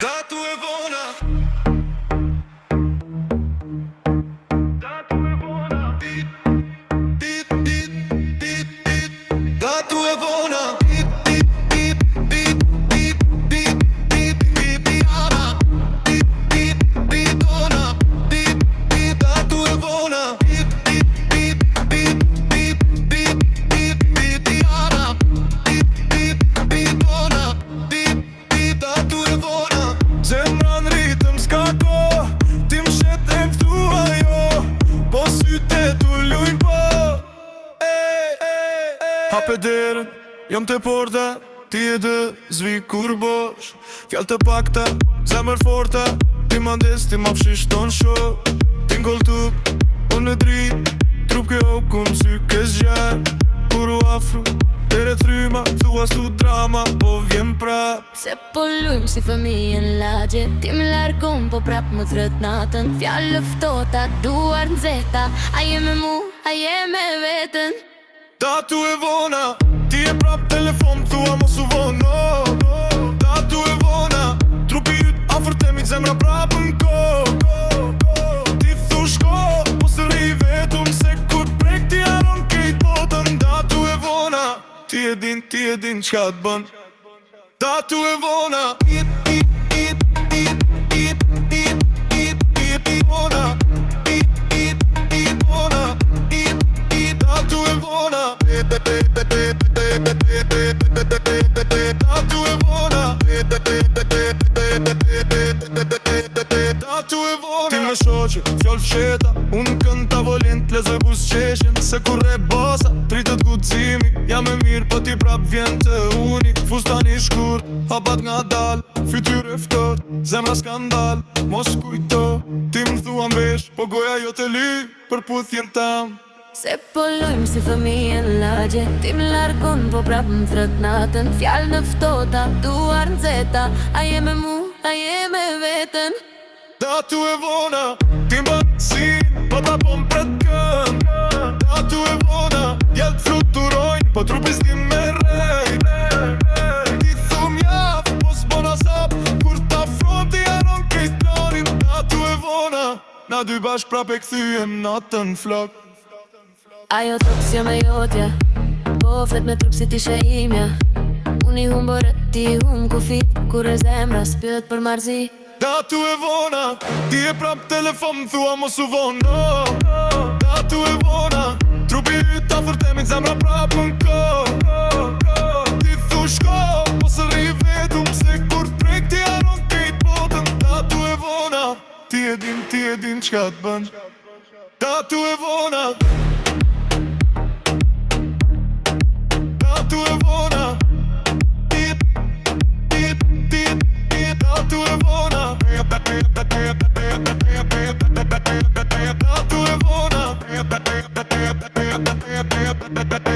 Dato e vona. Dato e vona. Zemra n'ritëm s'ka ko, ti m'shet e m'thua jo, po syte t'u lujnë po. Hape derën, jam të porta, ti e dë zvi kur bosh. Fjall të pakta, zemër forta, ti m'andes, ti ma fshishton sho. Tingull tup, unë në drit, trup ke okun, sy ke zgjar. Kur u afru, tere thryma, thua s'tu drama, po vjen prap. Se po lujmë si fëmijë në lagje, ti më largon po prap më thret natën. Fjallë ftota, duar nxehta, a je me mu, a je me vetën. Dato e vona, ti e prap telefon, thua mos u vono. Dato e vona, trupi yt afër temi, zemra prap n'ko. Ti thu shko, mos rri vetëm, se kur prek ti aron kejt botën. Dato e vona, ti e din qka t'bën. Dato e vona, vona, dato e vona, dato e vona, dato e vona. Ti me shoqe, fjall fsheta, unë kënd tavolin t'lezoj busqeshin. Se kur e bosa, tritët guximi, jam e mirë, po ti prap vjen të uni. Fustani shkurt, hapat nga dal, fytyr e ftoht, zemra skandal. Mos kujto, ti më thua m'vesh, po goja jo të ly, për puthjen tam. Se po lujmë si fëmijë në lagje, ti më largon po prap më thret natën. Fjallë në ftota, duar nxehta, a je me mu, a je me vetën. Dato e vona, ti mba sin, po ta po m'pret kën. Dato e vona, djelt fluturojnë, po trupi s'dim me rej. Ti thum jaf, po s'bona sap, kur t'afron ti anon kejt planin. Dato e vona, na dy bashk prap e kthyem natën flok. Ajo toks jo me jotja, po flet me trup si t'ishe imja. Unë i hum borët, ti i hum kufit, kur e zemra s'pyet për marzi. Dato e vona, ti e prap telefon, thua mos u vono. Dato e vona, trupi yt afër temi, zemra prap n'ko. Ti thu shko, mos rri vetëm, se kur prek ti aron kejt botën. Dato e vona, ti e din qka t'bën. Dato e vona, dato e vona, dato e vona, dato e vona.